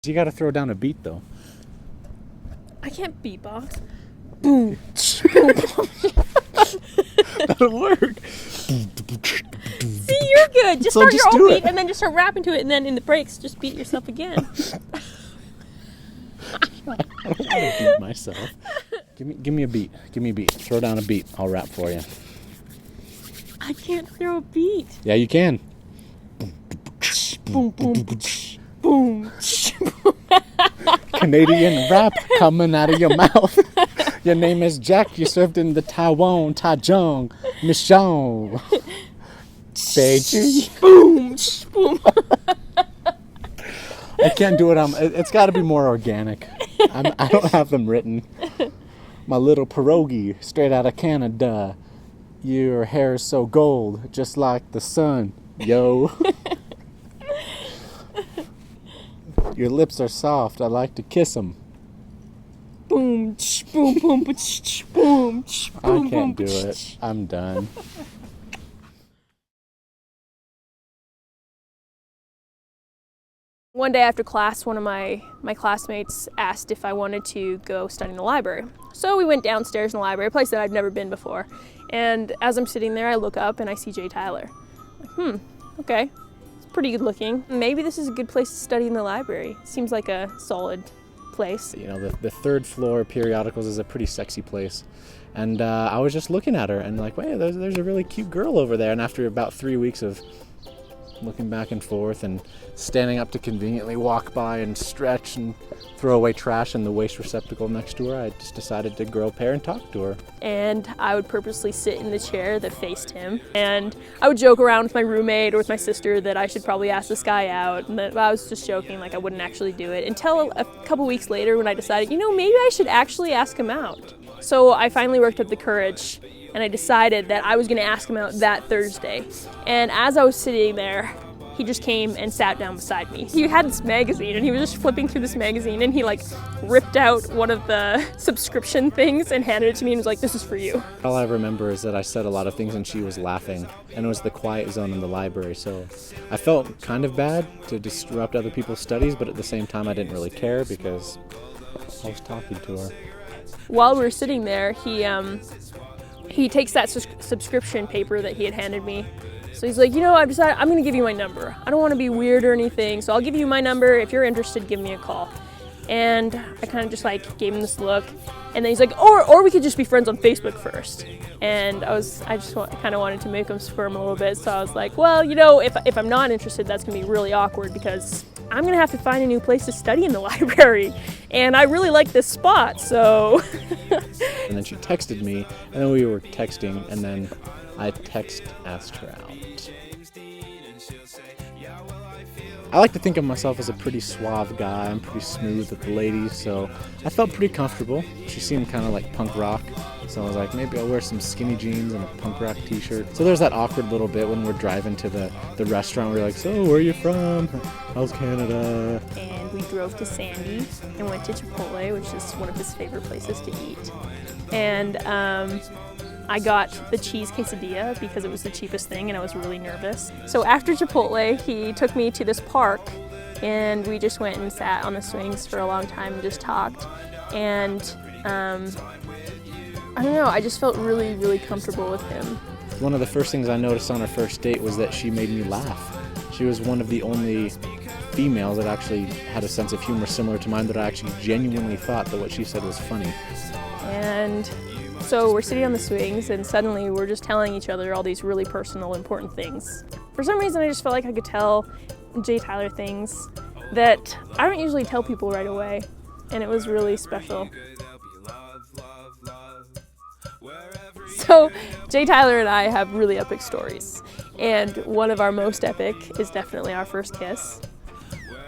You gotta throw down a beat, though. I can't beatbox. Boom. That'll work. See, you're good. Just So start just your do own it. beat and then just start rapping to it, and then in the breaks, just beat yourself again. I don't want to beat myself. Give me a beat. Give me a beat. Throw down a beat. I'll rap for you. I can't throw a beat. Yeah, you can. Boom, boom, boom. Canadian rap coming out of your mouth. Your name is Jack. You served in the Taiwan, Taichung, Michon, Beijing. Boom, boom. I can't do it. It's got to be more organic. I don't have them written. My little pierogi, straight out of Canada. Your hair is so gold, just like the sun, yo. Your lips are soft. I like to kiss them. Boom, boom, boom, boom, I can't do it. I'm done. One day after class, one of my classmates asked if I wanted to go study in the library. So we went downstairs in the library, a place that I'd never been before. And as I'm sitting there, I look up and I see Jay Tyler. Okay. It's pretty good looking. Maybe this is a good place to study in the library. Seems like a solid place. You know, the third floor periodicals is a pretty sexy place. And I was just looking at her and like, wait, there's a really cute girl over there. And after about 3 weeks of looking back and forth and standing up to conveniently walk by and stretch and throw away trash in the waste receptacle next to her, I just decided to grow a pair and talk to her. And I would purposely sit in the chair that faced him. And I would joke around with my roommate or with my sister that I should probably ask this guy out. And that I was just joking, like I wouldn't actually do it. Until a couple weeks later when I decided, maybe I should actually ask him out. So I finally worked up the courage and I decided that I was going to ask him out that Thursday. And as I was sitting there, he just came and sat down beside me. He had this magazine and he was just flipping through this magazine and he ripped out one of the subscription things and handed it to me and was like, "This is for you." All I remember is that I said a lot of things and she was laughing, and it was the quiet zone in the library, so I felt kind of bad to disrupt other people's studies, but at the same time I didn't really care because I was talking to her. While we were sitting there, he takes that subscription paper that he had handed me. So he's like, I've decided I'm going to give you my number. I don't want to be weird or anything, so I'll give you my number. If you're interested, give me a call. And I kind of just gave him this look. And then he's like, or we could just be friends on Facebook first. And I just kind of wanted to make him squirm a little bit. So I was like, well, if I'm not interested, that's going to be really awkward because I'm going to have to find a new place to study in the library. And I really like this spot, so. And then she texted me, and then we were texting, and then I asked her out. I like to think of myself as a pretty suave guy. I'm pretty smooth with the ladies, so I felt pretty comfortable. She seemed kind of like punk rock, so I was like, maybe I'll wear some skinny jeans and a punk rock t-shirt. So there's that awkward little bit when we're driving to the restaurant. We're like, so where are you from? How's Canada? And we drove to Sandy and went to Chipotle, which is one of his favorite places to eat. And I got the cheese quesadilla because it was the cheapest thing and I was really nervous. So after Chipotle, he took me to this park and we just went and sat on the swings for a long time and just talked. And I don't know, I just felt really, really comfortable with him. One of the first things I noticed on our first date was that she made me laugh. She was one of the only females that actually had a sense of humor similar to mine, that I actually genuinely thought that what she said was funny. And so we're sitting on the swings and suddenly we're just telling each other all these really personal, important things. For some reason, I just felt like I could tell Jay Tyler things that I don't usually tell people right away, and it was really special. So Jay Tyler and I have really epic stories, and one of our most epic is definitely our first kiss.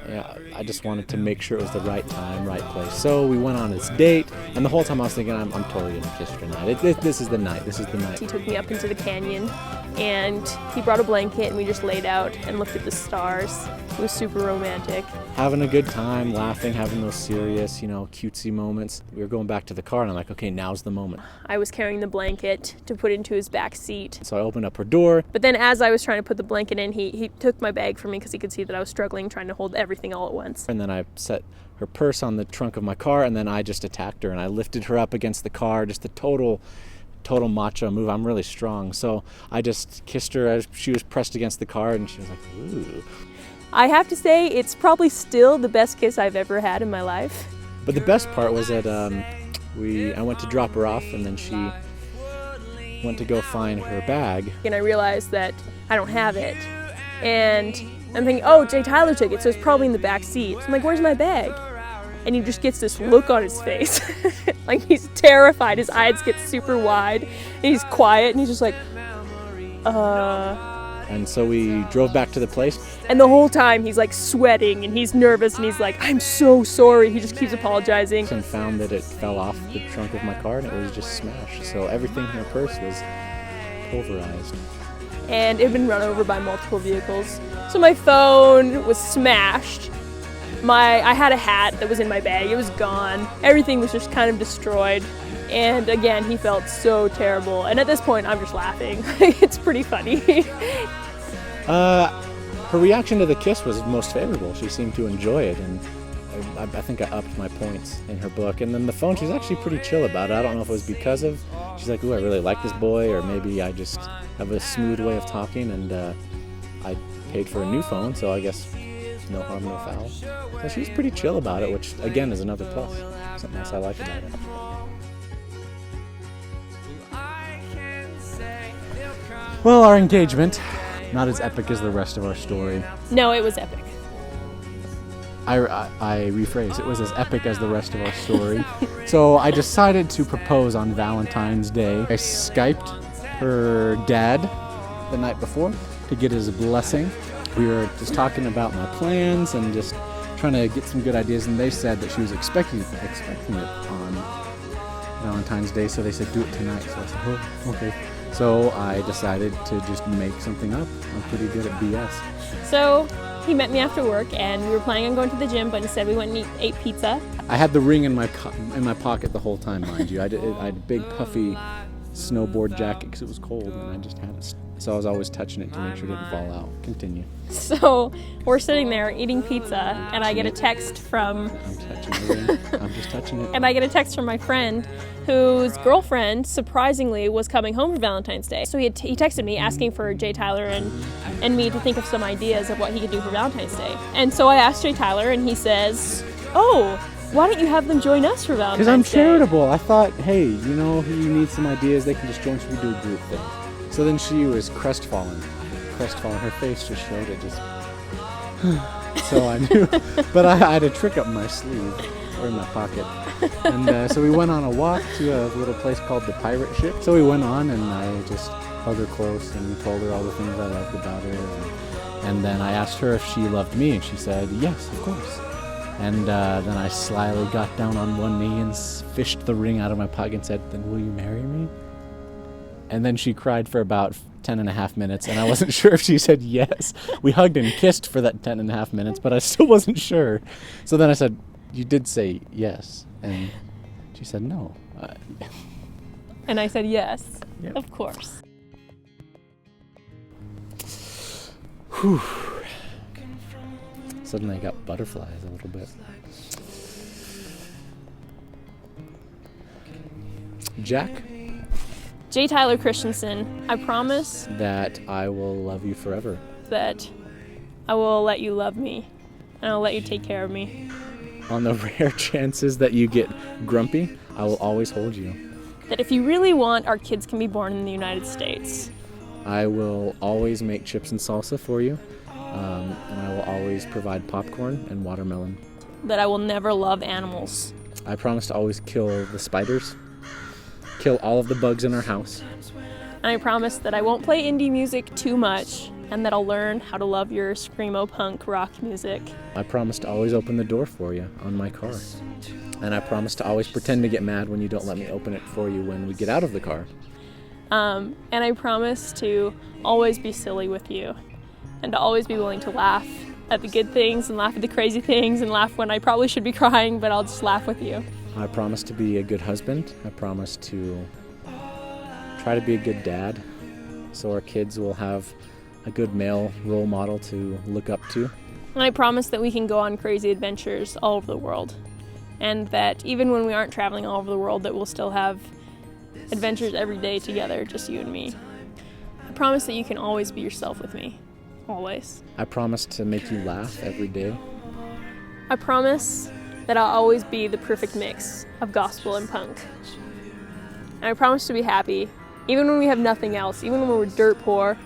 Yeah, I just wanted to make sure it was the right time, right place. So we went on this date, and the whole time I was thinking, I'm totally gonna kiss her tonight. This is the night. This is the night. He took me up into the canyon and he brought a blanket and we just laid out and looked at the stars. It was super romantic. Having a good time, laughing, having those serious, cutesy moments. We were going back to the car and I'm like, okay, now's the moment. I was carrying the blanket to put into his back seat. So I opened up her door. But then as I was trying to put the blanket in, he took my bag from me because he could see that I was struggling trying to hold everything all at once. And then I set her purse on the trunk of my car, and then I just attacked her and I lifted her up against the car, just a total macho move. I'm really strong. So I just kissed her as she was pressed against the car, and she was like, ooh. I have to say, it's probably still the best kiss I've ever had in my life. But the best part was that I went to drop her off, and then she went to go find her bag. And I realized that I don't have it. And I'm thinking, oh, Jay Tyler took it, so it's probably in the back seat. So I'm like, where's my bag? And he just gets this look on his face. Like he's terrified. His eyes get super wide. And he's quiet, and he's just like, And so we drove back to the place. And the whole time he's like sweating and he's nervous and he's like, I'm so sorry. He just keeps apologizing. And found that it fell off the trunk of my car and it was just smashed. So everything in her purse was pulverized. And it had been run over by multiple vehicles. So my phone was smashed. I had a hat that was in my bag. It was gone. Everything was just kind of destroyed. And again, he felt so terrible. And at this point, I'm just laughing. It's pretty funny. Her reaction to the kiss was most favorable. She seemed to enjoy it, and I think I upped my points in her book. And then the phone, she's actually pretty chill about it. I don't know if it was because of, she's like, ooh, I really like this boy, or maybe I just have a smooth way of talking, and I paid for a new phone, so I guess no harm, no foul. So she was pretty chill about it, which again is another plus. Something else I like about it. Well, our engagement, not as epic as the rest of our story. No, it was epic. I rephrase, it was as epic as the rest of our story. So I decided to propose on Valentine's Day. I Skyped her dad the night before to get his blessing. We were just talking about my plans and just trying to get some good ideas, and they said that she was expecting it on Valentine's Day, so they said do it tonight. So I said, oh, okay. So I decided to just make something up. I'm pretty good at BS. So he met me after work, and we were planning on going to the gym, but instead we went and ate pizza. I had the ring in my pocket the whole time, mind you. I had a big puffy snowboard jacket because it was cold, and I just had it. So I was always touching it to make sure it didn't fall out. Continue. So we're sitting there eating pizza, and I get a text from... I'm touching the ring. I'm just touching it. And I get a text from my friend whose girlfriend, surprisingly, was coming home for Valentine's Day. So he texted me asking for Jay Tyler and me to think of some ideas of what he could do for Valentine's Day. And so I asked Jay Tyler, and he says, oh, why don't you have them join us for Valentine's Day? Because I'm charitable. I thought, hey, he needs some ideas. They can just join, so we do a group thing. So then she was crestfallen. Her face just showed it. So I knew. But I had a trick up my sleeve, or in my pocket. And so we went on a walk to a little place called the Pirate Ship. So we went on, and I just held her close and told her all the things I loved about her. And then I asked her if she loved me, and she said, yes, of course. And then I slyly got down on one knee and fished the ring out of my pocket and said, then will you marry me? And then she cried for about 10.5 minutes, and I wasn't sure if she said yes. We hugged and kissed for that 10.5 minutes, but I still wasn't sure. So then I said, you did say yes. And she said no. And I said yes, Yep. Of course. Whew. Suddenly I got butterflies a little bit. Jack? Jay Tyler Christensen, I promise That I will love you forever. that I will let you love me, and I'll let you take care of me. On the rare chances that you get grumpy, I will always hold you. That if you really want, our kids can be born in the United States. I will always make chips and salsa for you, and I will always provide popcorn and watermelon. That I will never love animals. I promise to always kill the spiders, kill all of the bugs in our house. And I promise that I won't play indie music too much, and that I'll learn how to love your screamo punk rock music. I promise to always open the door for you on my car. And I promise to always pretend to get mad when you don't let me open it for you when we get out of the car. And I promise to always be silly with you and to always be willing to laugh at the good things and laugh at the crazy things and laugh when I probably should be crying, but I'll just laugh with you. I promise to be a good husband. I promise to try to be a good dad so our kids will have a good male role model to look up to. And I promise that we can go on crazy adventures all over the world. And that even when we aren't traveling all over the world, that we'll still have adventures every day together, just you and me. I promise that you can always be yourself with me. Always. I promise to make you laugh every day. I promise that I'll always be the perfect mix of gospel and punk. And I promise to be happy, even when we have nothing else, even when we're dirt poor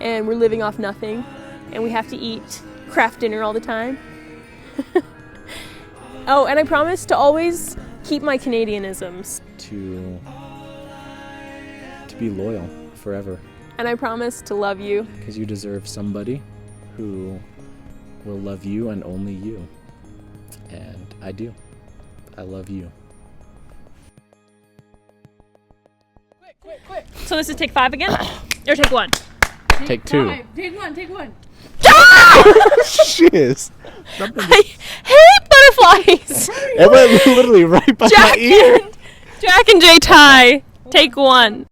and we're living off nothing and we have to eat Kraft dinner all the time. Oh, and I promise to always keep my Canadianisms. To be loyal forever. And I promise to love you. Because you deserve somebody who will love you and only you. And I do. I love you. Quick. So this is take 5 again? Or take 1? Take 2. Take one. Shiz. I hate butterflies! It went literally right by my ear. Jack and Jay tie. Take 1.